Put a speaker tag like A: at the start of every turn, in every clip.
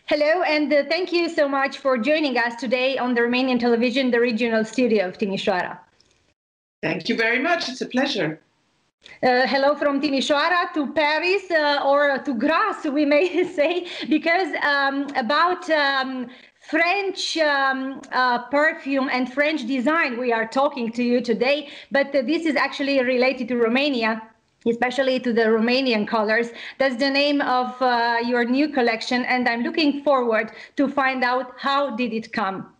A: Hello, and thank you so much for joining us today on the Romanian television, the regional studio of Timisoara.
B: Thank you very much. It's a pleasure.
A: Hello from Timisoara to Paris, or to Grasse, we may say, because about French perfume and French design we are talking to you today, but this is actually related to Romania, especially to the Romanian colors. That's the name of your new collection, and I'm looking forward to find out how did it come.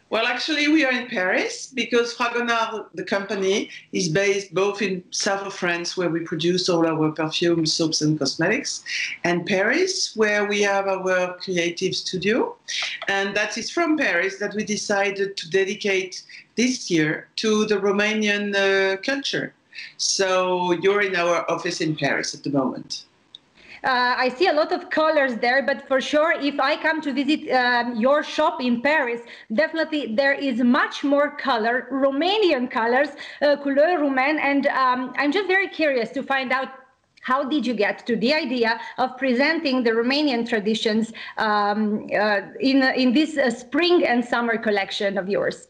B: Well, actually, we are in Paris because Fragonard, the company, is based both in south of France, where we produce all our perfumes, soaps, and cosmetics, and Paris, where we have our creative studio. And that is from Paris that we decided to dedicate this year to the Romanian culture. So you're in our office in Paris at the moment.
A: I see a lot of colors there, but for sure, if I come to visit your shop in Paris, definitely there is much more color, Romanian colors, Couleurs Roumaine, and I'm just very curious to find out how did you get to the idea of presenting the Romanian traditions in this spring and summer collection of yours?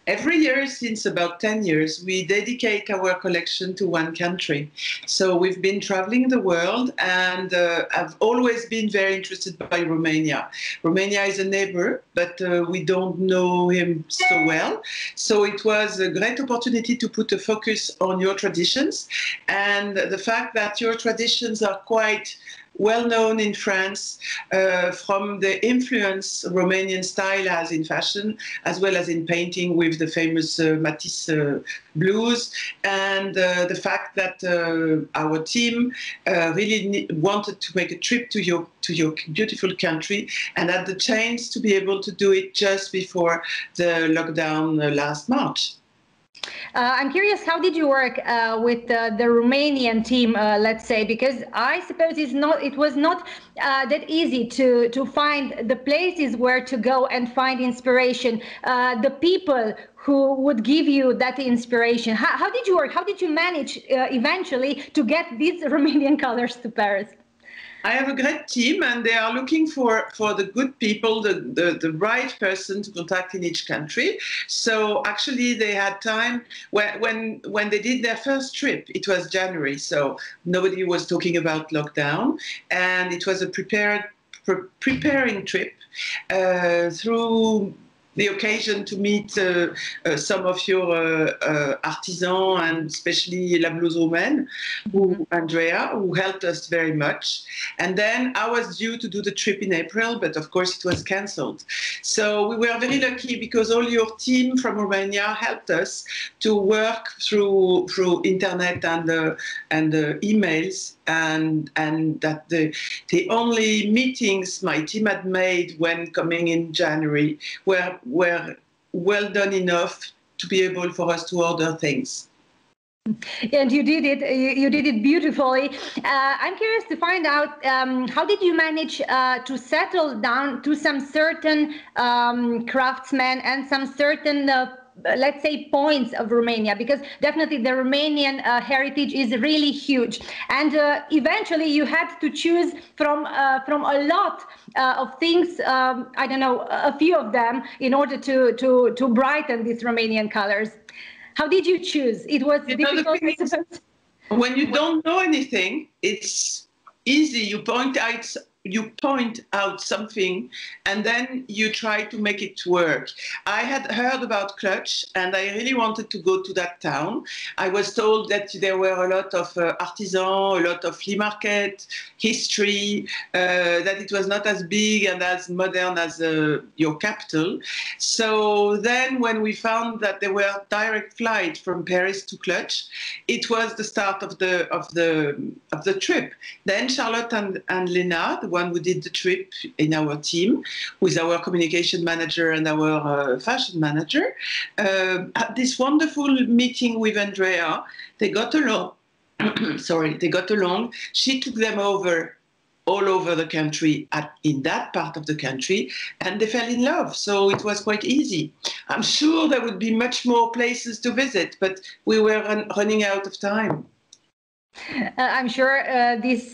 B: Every year since about 10 years, we dedicate our collection to one country. So we've been traveling the world, and I've always been very interested by Romania. Romania is a neighbor, but we don't know him so well. So it was a great opportunity to put a focus on your traditions, and the fact that your traditions are quite well known in France from the influence Romanian style has in fashion, as well as in painting with the famous Matisse blues, and the fact that our team really wanted to make a trip to your beautiful country and had the chance to be able to do it just before the lockdown last March.
A: I'm curious, how did you work with the Romanian team, let's say, because I suppose it was not that easy to find the places where to go and find inspiration, the people who would give you that inspiration. How did you work? How did you manage eventually to get these Romanian colors to Paris?
B: I have a great team, and they are looking for the good people, the right person to contact in each country. So actually they had time when they did their first trip. It was January, so nobody was talking about lockdown, and it was a preparing trip through the occasion to meet some of your artisans, and especially La Blouse Roumaine, Andrea, who helped us very much. And then I was due to do the trip in April, but of course it was cancelled. So we were very lucky because all your team from Romania helped us to work through internet and emails, and that the only meetings my team had made when coming in January were well done enough to be able for us to order things.
A: And you did it. You did it beautifully. I'm curious to find out how did you manage to settle down to some certain craftsmen and some certain let's say points of Romania, because definitely the Romanian heritage is really huge, and eventually you had to choose from a lot of things, I don't know, a few of them, in order to brighten these Romanian colors. How did you choose? It was difficult, I suppose.
B: When you don't know anything, it's easy. You point out something, and then you try to make it work. I had heard about Clutch, and I really wanted to go to that town. I was told that there were a lot of artisans, a lot of flea market, history, that it was not as big and as modern as your capital. So then when we found that there were direct flights from Paris to Clutch, it was the start of the trip. Then Charlotte and Lena, the one who did the trip in our team, with our communication manager and our fashion manager, had this wonderful meeting with Andrea. They got along. Sorry, they got along. She took them all over the country, in that part of the country, and they fell in love. So it was quite easy. I'm sure there would be much more places to visit, but we were running out of time.
A: I'm sure this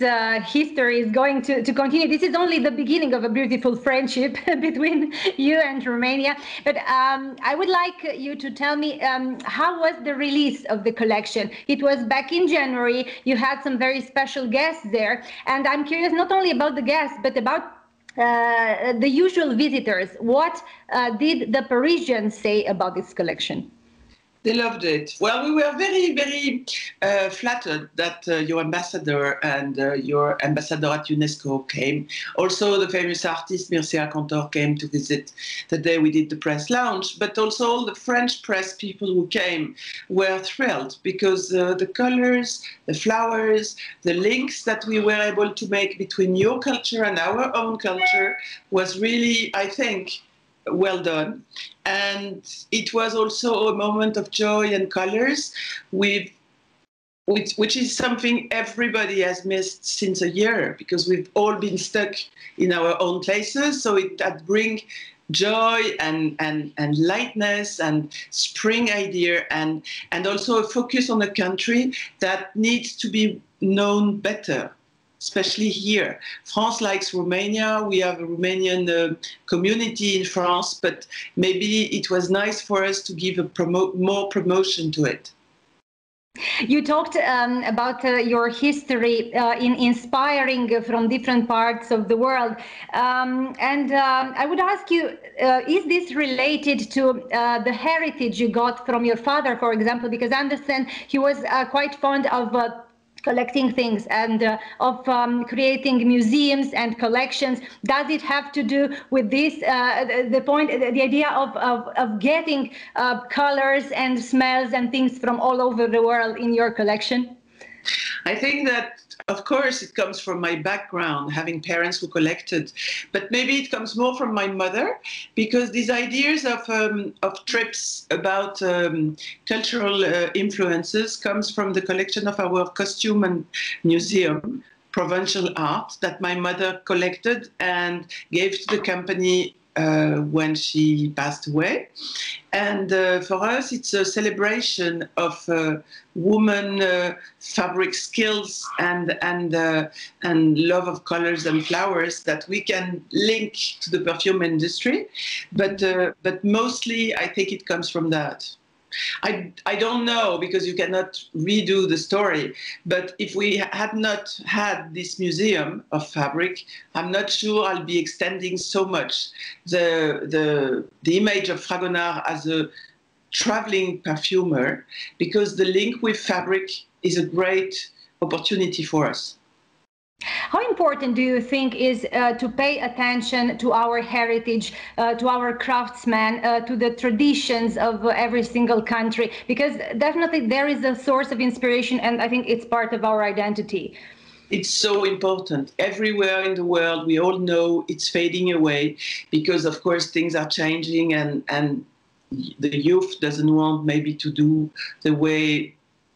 A: history is going to continue. This is only the beginning of a beautiful friendship between you and Romania. But I would like you to tell me how was the release of the collection? It was back in January. You had some very special guests there. And I'm curious not only about the guests, but about the usual visitors. What did the Parisians say about this collection?
B: They loved it. Well, we were very, very flattered that your ambassador and your ambassador at UNESCO came. Also, the famous artist Mircea Cantor came to visit the day we did the press launch. But also all the French press people who came were thrilled because the colors, the flowers, the links that we were able to make between your culture and our own culture was really, I think, well done. And it was also a moment of joy and colors, which is something everybody has missed since a year, because we've all been stuck in our own places. So that brings joy and lightness and spring idea and also a focus on a country that needs to be known better. Especially here. France likes Romania. We have a Romanian community in France, but maybe it was nice for us to give more promotion to it.
A: You talked about your history in inspiring from different parts of the world. And I would ask you, is this related to the heritage you got from your father, for example? Because I understand he was quite fond of collecting things and of creating museums and collections. Does it have to do with this, the idea of getting colors and smells and things from all over the world in your collection?
B: I think that, of course, it comes from my background, having parents who collected, but maybe it comes more from my mother, because these ideas of trips about cultural influences comes from the collection of our costume and museum, provincial art, that my mother collected and gave to the company when she passed away. And for us, it's a celebration of woman fabric skills and love of colors and flowers that we can link to the perfume industry. But mostly, I think it comes from that. I don't know, because you cannot redo the story, but if we had not had this museum of fabric, I'm not sure I'll be extending so much the image of Fragonard as a traveling perfumer, because the link with fabric is a great opportunity for us.
A: How important do you think is to pay attention to our heritage, to our craftsmen, to the traditions of every single country? Because definitely there is a source of inspiration, and I think it's part of our identity.
B: It's so important. Everywhere in the world, we all know it's fading away because, of course, things are changing and the youth doesn't want maybe to do the way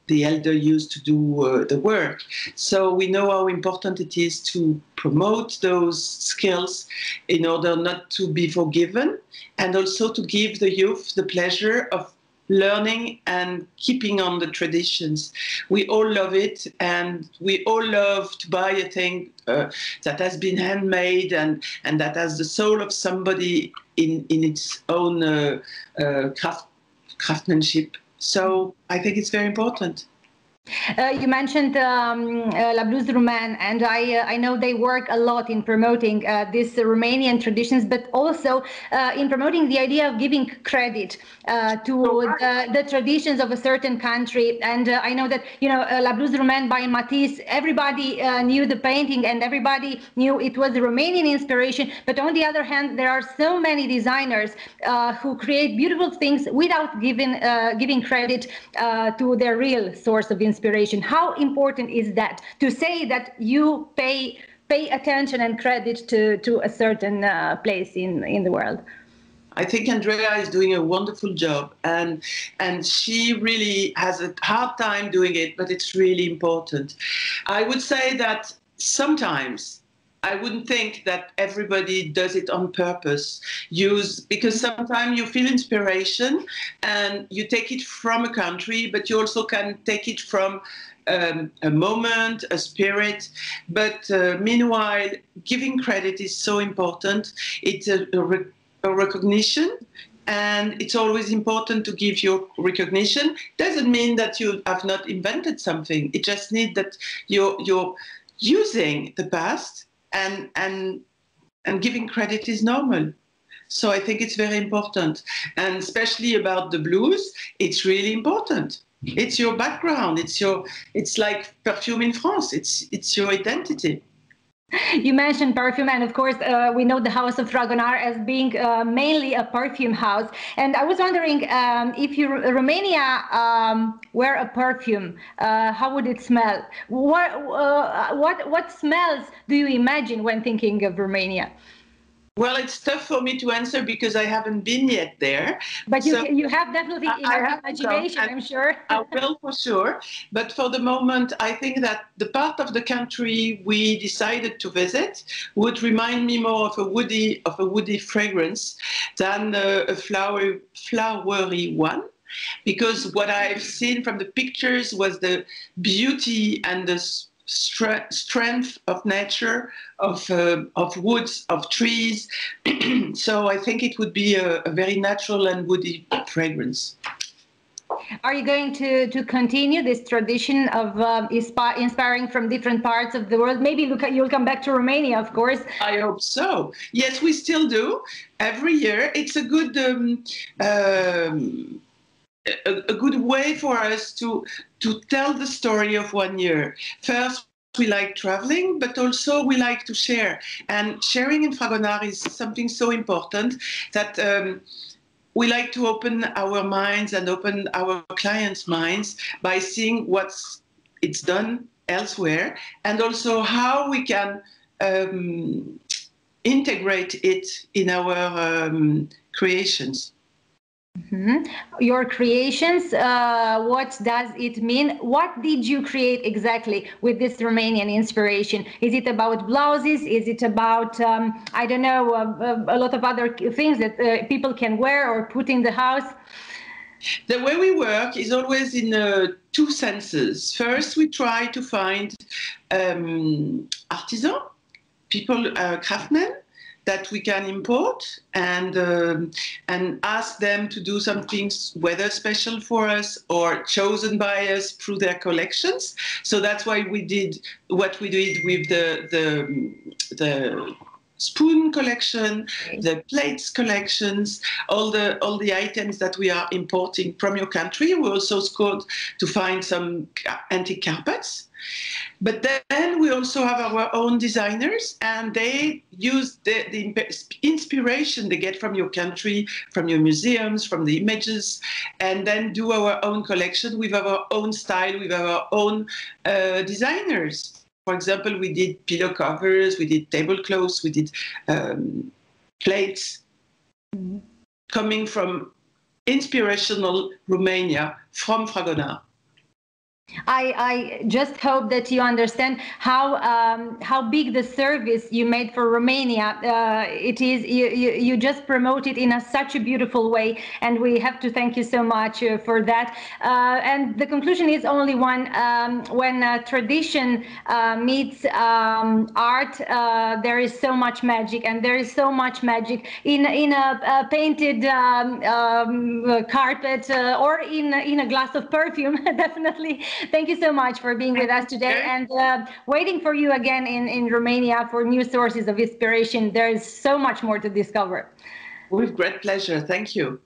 B: the elder used to do the work. So we know how important it is to promote those skills in order not to be forgiven, and also to give the youth the pleasure of learning and keeping on the traditions. We all love it, and we all love to buy a thing that has been handmade and that has the soul of somebody in its own craftsmanship. So I think it's very important.
A: You mentioned Couleurs Roumaine, and I know they work a lot in promoting these Romanian traditions, but also in promoting the idea of giving credit to the traditions of a certain country. And I know that, you know, Couleurs Roumaine by Matisse, everybody knew the painting and everybody knew it was a Romanian inspiration. But on the other hand, there are so many designers who create beautiful things without giving credit to their real source of inspiration. How important is that, to say that you pay attention and credit to a certain place in the world?
B: I think Andrea is doing a wonderful job, and she really has a hard time doing it, but it's really important. I would say that sometimes I wouldn't think that everybody does it on purpose. Because sometimes you feel inspiration and you take it from a country, but you also can take it from a moment, a spirit. But meanwhile, giving credit is so important. It's a recognition. And it's always important to give your recognition. Doesn't mean that you have not invented something. It just means that you're using the past, and giving credit is normal. So I think it's very important. And especially about the blues, it's really important. It's your background. It's like perfume in France. It's your identity.
A: You mentioned perfume, and of course, we know the House of Fragonard as being mainly a perfume house. And I was wondering if Romania were a perfume, how would it smell? What smells do you imagine when thinking of Romania?
B: Well, it's tough for me to answer because I haven't been yet there.
A: But you have definitely in your imagination, I'm sure.
B: I will for sure. But for the moment, I think that the part of the country we decided to visit would remind me more of a woody fragrance than a flowery one. Because what I've seen from the pictures was the beauty and the strength of nature, of woods, of trees. So I think it would be a very natural and woody fragrance.
A: Are you going to continue this tradition of inspiring from different parts of the world? Maybe you'll come back to Romania, of course.
B: I hope so. Yes, we still do. Every year. It's a good a good way for us to tell the story of 1 year. First, we like traveling, but also we like to share. And sharing in Fragonard is something so important that we like to open our minds and open our clients' minds by seeing it's done elsewhere, and also how we can integrate it in our creations.
A: Mm-hmm. Your creations, what does it mean? What did you create exactly with this Romanian inspiration? Is it about blouses? Is it about, I don't know, a lot of other things that people can wear or put in the house?
B: The way we work is always in two senses. First, we try to find artisans, people, craftsmen, that we can import and ask them to do some things, whether special for us or chosen by us through their collections. So that's why we did what we did with the spoon collection, the plates collections, all the items that we are importing from your country. We also scored to find some antique carpets. But then we also have our own designers, and they use the inspiration they get from your country, from your museums, from the images, and then do our own collection with our own style, with our own designers. For example, we did pillow covers, we did tablecloths, we did plates, coming from inspirational Romania, from Fragonard.
A: I just hope that you understand how big the service you made for Romania it is. You just promote it in such a beautiful way, and we have to thank you so much for that. And the conclusion is only one: when tradition meets art, there is so much magic, and there is so much magic in a painted carpet or in a glass of perfume. Definitely. Thank you so much for being with us today, and waiting for you again in Romania for new sources of inspiration. There is so much more to discover.
B: With great pleasure. Thank you.